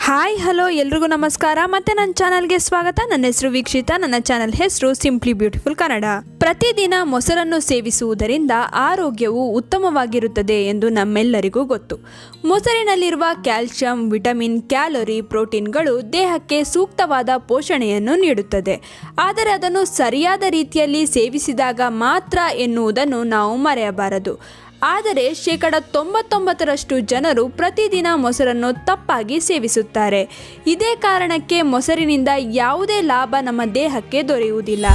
Hi hello ಎಲ್ರಿಗೂ ನಮಸ್ಕಾರ ಮತ್ತೆ ನನ್ನ ಚಾನಲ್ಗೆ ಸ್ವಾಗತ. ನನ್ನ ಹೆಸರು ವೀಕ್ಷಿತಾ. ನನ್ನ ಚಾನಲ್ ಹೆಸರು ಸಿಂಪ್ಲಿ ಬ್ಯೂಟಿಫುಲ್ ಕನ್ನಡ. ಪ್ರತಿದಿನ ಮೊಸರನ್ನು ಸೇವಿಸುವುದರಿಂದ ಆರೋಗ್ಯವು ಉತ್ತಮವಾಗಿರುತ್ತದೆ ಎಂದು ನಮ್ಮೆಲ್ಲರಿಗೂ ಗೊತ್ತು. ಮೊಸರಿನಲ್ಲಿರುವ ಕ್ಯಾಲ್ಸಿಯಂ, ವಿಟಮಿನ್, ಕ್ಯಾಲೋರಿ, ಪ್ರೋಟೀನ್ಗಳು ದೇಹಕ್ಕೆ ಸೂಕ್ತವಾದ ಪೋಷಣೆಯನ್ನು ನೀಡುತ್ತದೆ. ಆದರೆ ಅದನ್ನು ಸರಿಯಾದ ರೀತಿಯಲ್ಲಿ ಸೇವಿಸಿದಾಗ ಮಾತ್ರ ಎನ್ನುವುದನ್ನು ನಾವು ಮರೆಯಬಾರದು. ಆದರೆ 99% ಜನರು ಪ್ರತಿದಿನ ಮೊಸರನ್ನು ತಪ್ಪಾಗಿ ಸೇವಿಸುತ್ತಾರೆ. ಇದೇ ಕಾರಣಕ್ಕೆ ಮೊಸರಿನಿಂದ ಯಾವುದೇ ಲಾಭ ನಮ್ಮ ದೇಹಕ್ಕೆ ದೊರೆಯುವುದಿಲ್ಲ.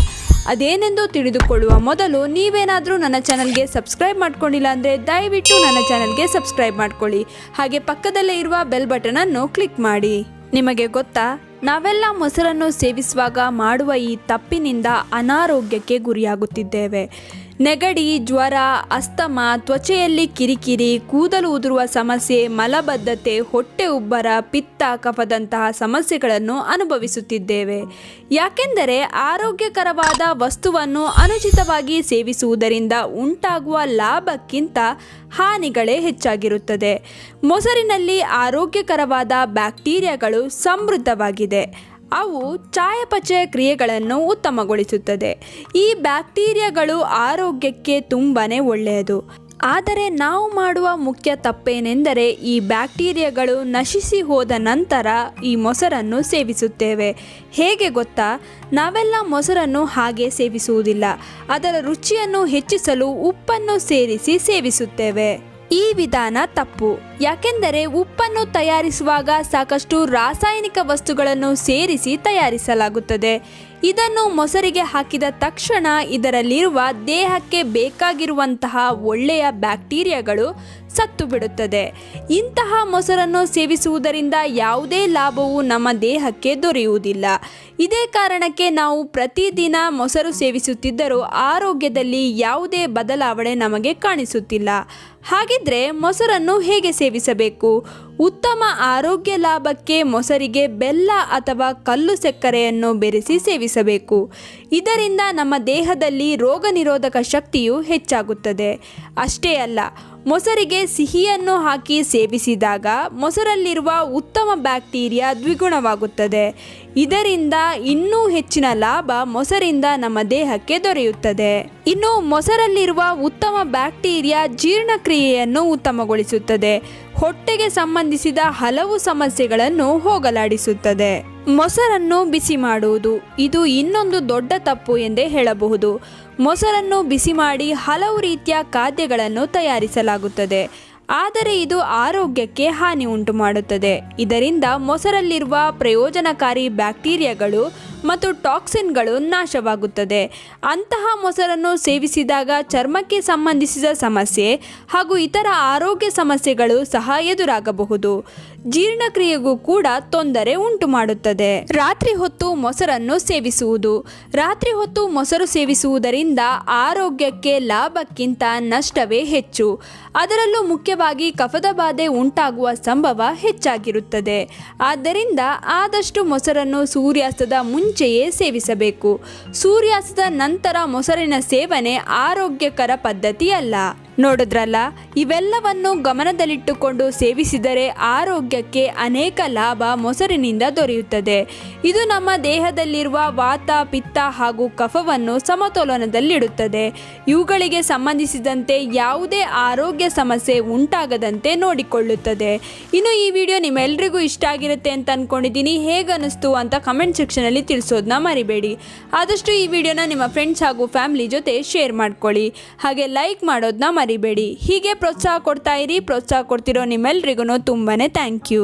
ಅದೇನೆಂದು ತಿಳಿದುಕೊಳ್ಳುವ ಮೊದಲು ನೀವೇನಾದರೂ ನನ್ನ ಚಾನಲ್ಗೆ ಸಬ್ಸ್ಕ್ರೈಬ್ ಮಾಡ್ಕೊಂಡಿಲ್ಲ ಅಂದರೆ ದಯವಿಟ್ಟು ನನ್ನ ಚಾನಲ್ಗೆ ಸಬ್ಸ್ಕ್ರೈಬ್ ಮಾಡ್ಕೊಳ್ಳಿ. ಹಾಗೆ ಪಕ್ಕದಲ್ಲೇ ಇರುವ ಬೆಲ್ ಬಟನನ್ನು ಕ್ಲಿಕ್ ಮಾಡಿ. ನಿಮಗೆ ಗೊತ್ತಾ, ನಾವೆಲ್ಲ ಮೊಸರನ್ನು ಸೇವಿಸುವಾಗ ಮಾಡುವ ಈ ತಪ್ಪಿನಿಂದ ಅನಾರೋಗ್ಯಕ್ಕೆ ಗುರಿಯಾಗುತ್ತಿದ್ದೇವೆ. ನೆಗಡಿ, ಜ್ವರ, ಅಸ್ತಮ, ತ್ವಚೆಯಲ್ಲಿ ಕಿರಿಕಿರಿ, ಕೂದಲು ಉದುರುವ ಸಮಸ್ಯೆ, ಮಲಬದ್ಧತೆ, ಹೊಟ್ಟೆ ಉಬ್ಬರ, ಪಿತ್ತ, ಕಫದಂತಹ ಸಮಸ್ಯೆಗಳನ್ನು ಅನುಭವಿಸುತ್ತಿದ್ದೇವೆ. ಯಾಕೆಂದರೆ ಆರೋಗ್ಯಕರವಾದ ವಸ್ತುವನ್ನು ಅನುಚಿತವಾಗಿ ಸೇವಿಸುವುದರಿಂದ ಉಂಟಾಗುವ ಲಾಭಕ್ಕಿಂತ ಹಾನಿಗಳೇ ಹೆಚ್ಚಾಗಿರುತ್ತದೆ. ಮೊಸರಿನಲ್ಲಿ ಆರೋಗ್ಯಕರವಾದ ಬ್ಯಾಕ್ಟೀರಿಯಾಗಳು ಸಮೃದ್ಧವಾಗಿದೆ. ಅವು ಚಯಾಪಚಯ ಕ್ರಿಯೆಗಳನ್ನು ಉತ್ತಮಗೊಳಿಸುತ್ತದೆ. ಈ ಬ್ಯಾಕ್ಟೀರಿಯಾಗಳು ಆರೋಗ್ಯಕ್ಕೆ ತುಂಬಾನೇ ಒಳ್ಳೆಯದು. ಆದರೆ ನಾವು ಮಾಡುವ ಮುಖ್ಯ ತಪ್ಪೇನೆಂದರೆ ಈ ಬ್ಯಾಕ್ಟೀರಿಯಾಗಳು ನಶಿಸಿ ಹೋದ ನಂತರ ಈ ಮೊಸರನ್ನು ಸೇವಿಸುತ್ತೇವೆ. ಹೇಗೆ ಗೊತ್ತಾ? ನಾವೆಲ್ಲ ಮೊಸರನ್ನು ಹಾಗೆ ಸೇವಿಸುವುದಿಲ್ಲ. ಅದರ ರುಚಿಯನ್ನು ಹೆಚ್ಚಿಸಲು ಉಪ್ಪನ್ನು ಸೇರಿಸಿ ಸೇವಿಸುತ್ತೇವೆ. ಈ ವಿಧಾನ ತಪ್ಪು. ಯಾಕೆಂದರೆ ಉಪ್ಪನ್ನು ತಯಾರಿಸುವಾಗ ಸಾಕಷ್ಟು ರಾಸಾಯನಿಕ ವಸ್ತುಗಳನ್ನು ಸೇರಿಸಿ ತಯಾರಿಸಲಾಗುತ್ತದೆ. ಇದನ್ನು ಮೊಸರಿಗೆ ಹಾಕಿದ ತಕ್ಷಣ ಇದರಲ್ಲಿರುವ ದೇಹಕ್ಕೆ ಬೇಕಾಗಿರುವಂತಹ ಒಳ್ಳೆಯ ಬ್ಯಾಕ್ಟೀರಿಯಾಗಳು ಸತ್ತು ಬಿಡುತ್ತದೆ. ಇಂತಹ ಮೊಸರನ್ನು ಸೇವಿಸುವುದರಿಂದ ಯಾವುದೇ ಲಾಭವು ನಮ್ಮ ದೇಹಕ್ಕೆ ದೊರೆಯುವುದಿಲ್ಲ. ಇದೇ ಕಾರಣಕ್ಕೆ ನಾವು ಪ್ರತಿದಿನ ಮೊಸರು ಸೇವಿಸುತ್ತಿದ್ದರೂ ಆರೋಗ್ಯದಲ್ಲಿ ಯಾವುದೇ ಬದಲಾವಣೆ ನಮಗೆ ಕಾಣಿಸುತ್ತಿಲ್ಲ. ಹಾಗಿದ್ರೆ ಮೊಸರನ್ನು ಹೇಗೆ ಸೇವಿಸಬೇಕು? ಉತ್ತಮ ಆರೋಗ್ಯ ಲಾಭಕ್ಕೆ ಮೊಸರಿಗೆ ಬೆಲ್ಲ ಅಥವಾ ಕಲ್ಲು ಸಕ್ಕರೆಯನ್ನು ಬೆರೆಸಿ ಸೇವಿಸಬೇಕು. ಇದರಿಂದ ನಮ್ಮ ದೇಹದಲ್ಲಿ ರೋಗ ನಿರೋಧಕ ಶಕ್ತಿಯು ಹೆಚ್ಚಾಗುತ್ತದೆ. ಅಷ್ಟೇ ಅಲ್ಲ, ಮೊಸರಿಗೆ ಸಿಹಿಯನ್ನು ಹಾಕಿ ಸೇವಿಸಿದಾಗ ಮೊಸರಲ್ಲಿರುವ ಉತ್ತಮ ಬ್ಯಾಕ್ಟೀರಿಯಾ ದ್ವಿಗುಣವಾಗುತ್ತದೆ. ಇದರಿಂದ ಇನ್ನೂ ಹೆಚ್ಚಿನ ಲಾಭ ಮೊಸರಿಂದ ನಮ್ಮ ದೇಹಕ್ಕೆ ದೊರೆಯುತ್ತದೆ. ಇನ್ನು ಮೊಸರಲ್ಲಿರುವ ಉತ್ತಮ ಬ್ಯಾಕ್ಟೀರಿಯಾ ಜೀರ್ಣಕ್ರಿಯೆಯನ್ನು ಉತ್ತಮಗೊಳಿಸುತ್ತದೆ. ಹೊಟ್ಟೆಗೆ ಸಂಬಂಧಿಸಿದ ಹಲವು ಸಮಸ್ಯೆಗಳನ್ನು ಹೋಗಲಾಡಿಸುತ್ತದೆ. ಮೊಸರನ್ನು ಬಿಸಿ ಮಾಡುವುದು ಇದು ಇನ್ನೊಂದು ದೊಡ್ಡ ತಪ್ಪು ಎಂದೇ ಹೇಳಬಹುದು. ಮೊಸರನ್ನು ಬಿಸಿ ಮಾಡಿ ಹಲವು ರೀತಿಯ ಖಾದ್ಯಗಳನ್ನು ತಯಾರಿಸಲಾಗುತ್ತದೆ. ಆದರೆ ಇದು ಆರೋಗ್ಯಕ್ಕೆ ಹಾನಿ ಉಂಟು ಮಾಡುತ್ತದೆ. ಇದರಿಂದ ಮೊಸರಲ್ಲಿರುವ ಪ್ರಯೋಜನಕಾರಿ ಬ್ಯಾಕ್ಟೀರಿಯಾಗಳು ಮತ್ತು ಟಾಕ್ಸಿನ್ಗಳು ನಾಶವಾಗುತ್ತದೆ. ಅಂತಹ ಮೊಸರನ್ನು ಸೇವಿಸಿದಾಗ ಚರ್ಮಕ್ಕೆ ಸಂಬಂಧಿಸಿದ ಸಮಸ್ಯೆ ಹಾಗೂ ಇತರ ಆರೋಗ್ಯ ಸಮಸ್ಯೆಗಳು ಸಹ ಎದುರಾಗಬಹುದು. ಜೀರ್ಣಕ್ರಿಯೆಗೂ ಕೂಡ ತೊಂದರೆ ಉಂಟು ಮಾಡುತ್ತದೆ. ರಾತ್ರಿ ಹೊತ್ತು ಮೊಸರನ್ನು ಸೇವಿಸುವುದು. ರಾತ್ರಿ ಹೊತ್ತು ಮೊಸರು ಸೇವಿಸುವುದರಿಂದ ಆರೋಗ್ಯಕ್ಕೆ ಲಾಭಕ್ಕಿಂತ ನಷ್ಟವೇ ಹೆಚ್ಚು. ಅದರಲ್ಲೂ ಮುಖ್ಯವಾಗಿ ಕಫದ ಬಾಧೆ ಉಂಟಾಗುವ ಸಂಭವ ಹೆಚ್ಚಾಗಿರುತ್ತದೆ. ಆದ್ದರಿಂದ ಆದಷ್ಟು ಮೊಸರನ್ನು ಸೂರ್ಯಾಸ್ತದ ಮುಂಚೆಯೇ ಸೇವಿಸಬೇಕು. ಸೂರ್ಯಾಸ್ತದ ನಂತರ ಮೊಸರಿನ ಸೇವನೆ ಆರೋಗ್ಯಕರ ಪದ್ಧತಿಯಲ್ಲ. ನೋಡಿದ್ರಲ್ಲ, ಇವೆಲ್ಲವನ್ನು ಗಮನದಲ್ಲಿಟ್ಟುಕೊಂಡು ಸೇವಿಸಿದರೆ ಆರೋಗ್ಯಕ್ಕೆ ಅನೇಕ ಲಾಭ ಮೊಸರಿನಿಂದ ದೊರೆಯುತ್ತದೆ. ಇದು ನಮ್ಮ ದೇಹದಲ್ಲಿರುವ ವಾತ, ಪಿತ್ತ ಹಾಗೂ ಕಫವನ್ನು ಸಮತೋಲನದಲ್ಲಿಡುತ್ತದೆ. ಇವುಗಳಿಗೆ ಸಂಬಂಧಿಸಿದಂತೆ ಯಾವುದೇ ಆರೋಗ್ಯ ಸಮಸ್ಯೆ ಉಂಟಾಗದಂತೆ ನೋಡಿಕೊಳ್ಳುತ್ತದೆ. ಇನ್ನು ಈ ವಿಡಿಯೋ ನಿಮ್ಮೆಲ್ಲರಿಗೂ ಇಷ್ಟ ಆಗಿರುತ್ತೆ ಅಂತ ಅಂದ್ಕೊಂಡಿದ್ದೀನಿ. ಹೇಗನ್ನಿಸ್ತು ಅಂತ ಕಮೆಂಟ್ ಸೆಕ್ಷನಲ್ಲಿ ತಿಳಿಸೋದನ್ನ ಮರಿಬೇಡಿ. ಆದಷ್ಟು ಈ ವಿಡಿಯೋನ ನಿಮ್ಮ ಫ್ರೆಂಡ್ಸ್ ಹಾಗೂ ಫ್ಯಾಮಿಲಿ ಜೊತೆ ಶೇರ್ ಮಾಡ್ಕೊಳ್ಳಿ. ಹಾಗೆ ಲೈಕ್ ಮಾಡೋದನ್ನ ಮರಿಬೇಡಿ. ಹೀಗೆ ಪ್ರೋತ್ಸಾಹ ಕೊಡ್ತಾ ಇರಿ. ಪ್ರೋತ್ಸಾಹ ಕೊಡ್ತಿರೋ ನಿಮ್ಮೆಲ್ರಿಗೂ ತುಂಬಾನೇ ಥ್ಯಾಂಕ್ ಯು.